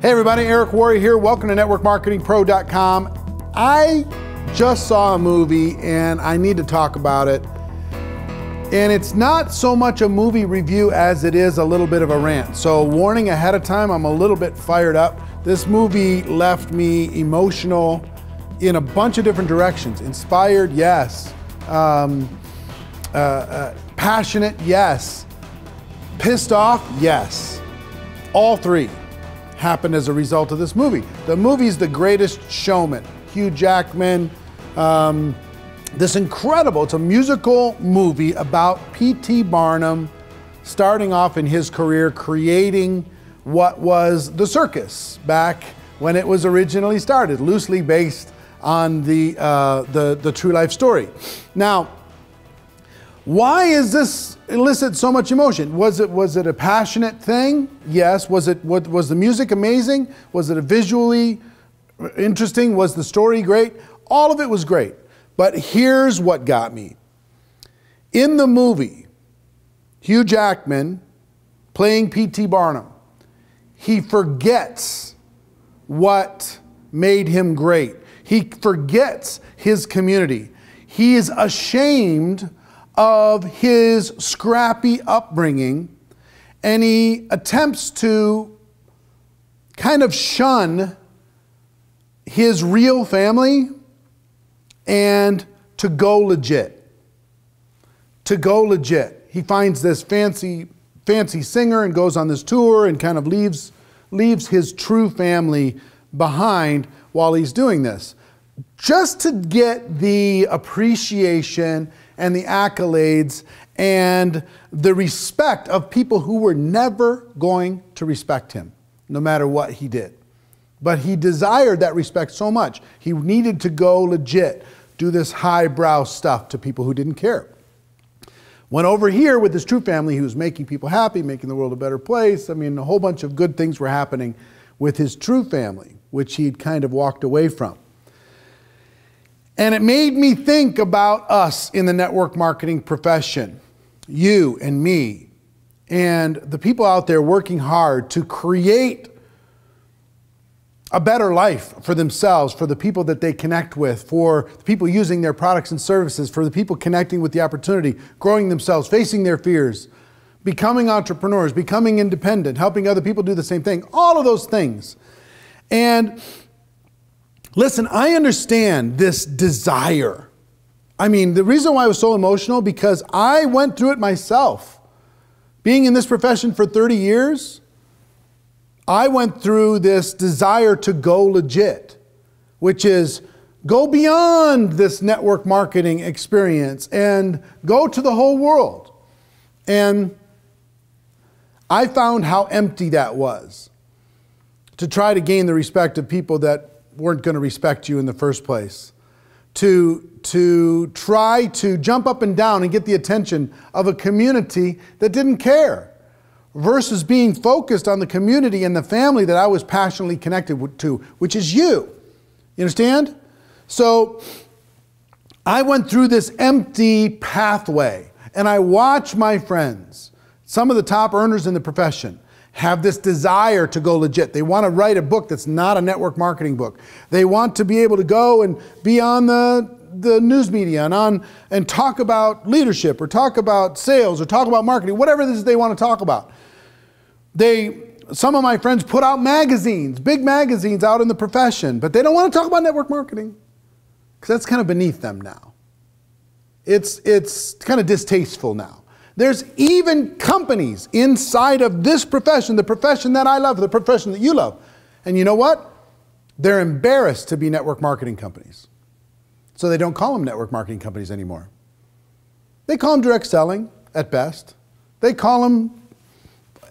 Hey everybody, Eric Worre here. Welcome to networkmarketingpro.com. I just saw a movie and I need to talk about it. And it's not so much a movie review as it is a little bit of a rant. So warning ahead of time, I'm a little bit fired up. This movie left me emotional in a bunch of different directions. Inspired, yes. Passionate, yes. Pissed off, yes. All three happened as a result of this movie. The movie's The Greatest Showman. Hugh Jackman, this incredible, it's a musical movie about P.T. Barnum starting off in his career creating what was the circus back when it was originally started, loosely based on the true life story. Now, why is this elicit so much emotion? Was it a passionate thing? Yes. Was the music amazing? Was it visually interesting? Was the story great? All of it was great. But here's what got me. In the movie, Hugh Jackman playing P.T. Barnum, he forgets what made him great. He forgets his community. He is ashamed of his scrappy upbringing, and he attempts to kind of shun his real family and to go legit. To go legit. He finds this fancy singer and goes on this tour and kind of leaves his true family behind while he's doing this. Just to get the appreciation and the accolades and the respect of people who were never going to respect him, no matter what he did. But he desired that respect so much. He needed to go legit, do this highbrow stuff to people who didn't care. Went over here with his true family, he was making people happy, making the world a better place. I mean, a whole bunch of good things were happening with his true family, which he'd kind of walked away from. And it made me think about us in the network marketing profession, you and me, and the people out there working hard to create a better life for themselves, for the people that they connect with, for the people using their products and services, for the people connecting with the opportunity, growing themselves, facing their fears, becoming entrepreneurs, becoming independent, helping other people do the same thing, all of those things. And listen, I understand this desire. I mean, the reason why I was so emotional, because I went through it myself. Being in this profession for 30 years, I went through this desire to go legit, which is go beyond this network marketing experience and go to the whole world. And I found how empty that was, to try to gain the respect of people that weren't going to respect you in the first place, to try to jump up and down and get the attention of a community that didn't care, versus being focused on the community and the family that I was passionately connected to, which is you. You understand? So I went through this empty pathway, and I watch my friends, some of the top earners in the profession, have this desire to go legit. They want to write a book that's not a network marketing book. They want to be able to go and be on the news media and talk about leadership or talk about sales or talk about marketing, whatever it is they want to talk about. Some of my friends put out magazines, big magazines out in the profession, but they don't want to talk about network marketing because that's kind of beneath them now. It's kind of distasteful now. There's even companies inside of this profession, the profession that I love, the profession that you love. And you know what? They're embarrassed to be network marketing companies. So they don't call them network marketing companies anymore. They call them direct selling at best. They call them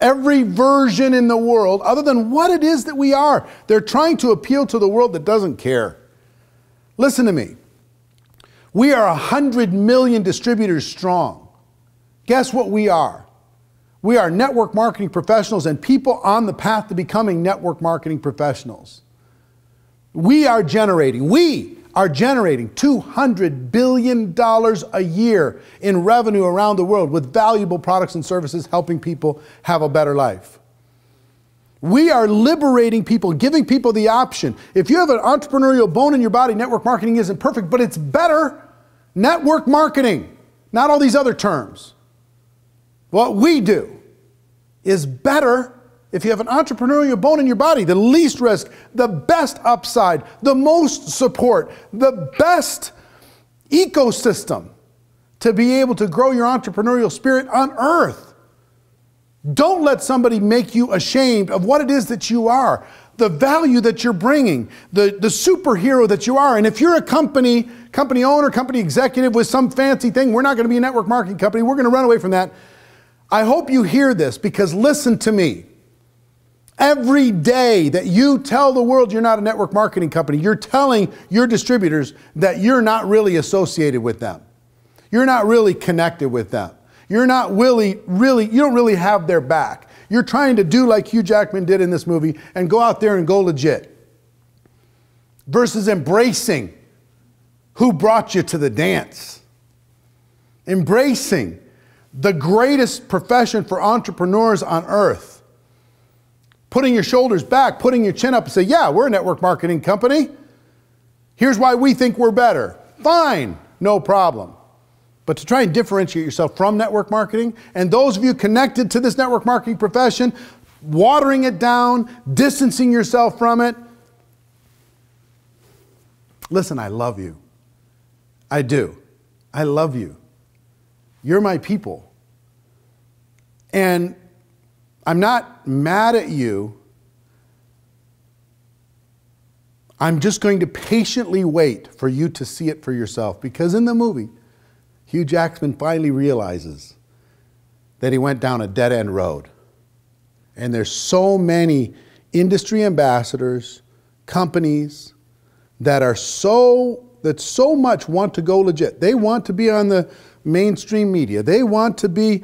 every version in the world other than what it is that we are. They're trying to appeal to the world that doesn't care. Listen to me. We are 100 million distributors strong. Guess what we are? We are network marketing professionals and people on the path to becoming network marketing professionals. We are generating $200 billion a year in revenue around the world with valuable products and services helping people have a better life. We are liberating people, giving people the option. If you have an entrepreneurial bone in your body, network marketing isn't perfect, but it's better. Network marketing, not all these other terms. What we do is better if you have an entrepreneurial bone in your body, the least risk, the best upside, the most support, the best ecosystem to be able to grow your entrepreneurial spirit on earth. Don't let somebody make you ashamed of what it is that you are, the value that you're bringing, the superhero that you are. And if you're a company owner, company executive with some fancy thing, we're not going to be a network marketing company, we're going to run away from that. I hope you hear this, because listen to me. Every day that you tell the world you're not a network marketing company, you're telling your distributors that you're not really associated with them. You're not really connected with them. You're not you don't really have their back. You're trying to do like Hugh Jackman did in this movie and go out there and go legit. Versus embracing who brought you to the dance. Embracing the greatest profession for entrepreneurs on earth. Putting your shoulders back, putting your chin up and say, yeah, we're a network marketing company. Here's why we think we're better. Fine, no problem. But to try and differentiate yourself from network marketing, and those of you connected to this network marketing profession, watering it down, distancing yourself from it. Listen, I love you. I do. I love you. You're my people. And I'm not mad at you. I'm just going to patiently wait for you to see it for yourself, because in the movie, Hugh Jackman finally realizes that he went down a dead-end road. And there's so many industry ambassadors, companies that so much want to go legit. They want to be on the mainstream media. They want to be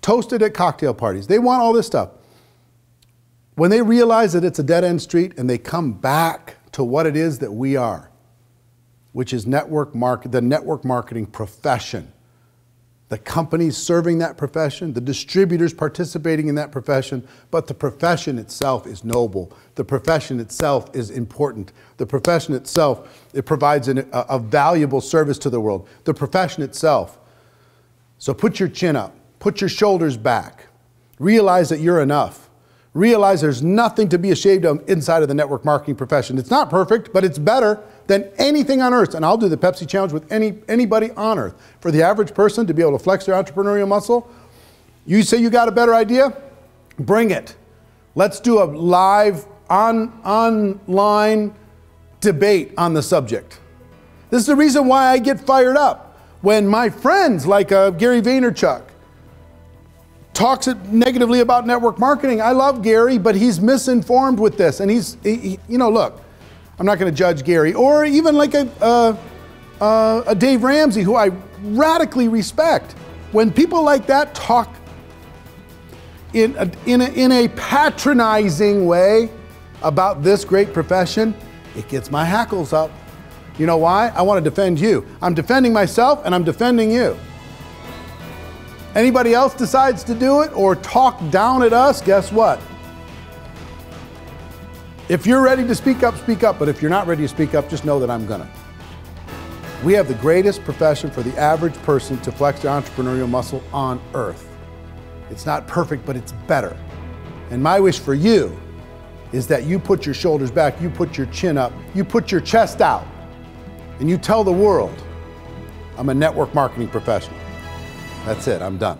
toasted at cocktail parties. They want all this stuff. When they realize that it's a dead-end street and they come back to what it is that we are, which is the network marketing profession. The companies serving that profession, the distributors participating in that profession, but the profession itself is noble. The profession itself is important. The profession itself, it provides a valuable service to the world. The profession itself. So put your chin up, put your shoulders back, realize that you're enough. Realize there's nothing to be ashamed of inside of the network marketing profession. It's not perfect, but it's better than anything on earth. And I'll do the Pepsi challenge with anybody on earth. For the average person to be able to flex their entrepreneurial muscle, you say you got a better idea? Bring it. Let's do a live online debate on the subject. This is the reason why I get fired up when my friends like Gary Vaynerchuk talks negatively about network marketing. I love Gary, but he's misinformed with this. And you know, look, I'm not going to judge Gary, or even like a Dave Ramsey, who I radically respect. When people like that talk in a patronizing way about this great profession, it gets my hackles up. You know why? I want to defend you. I'm defending myself and I'm defending you. Anybody else decides to do it or talk down at us, guess what? If you're ready to speak up, speak up. But if you're not ready to speak up, just know that I'm gonna. We have the greatest profession for the average person to flex their entrepreneurial muscle on earth. It's not perfect, but it's better. And my wish for you is that you put your shoulders back, you put your chin up, you put your chest out, and you tell the world, I'm a network marketing professional. That's it, I'm done.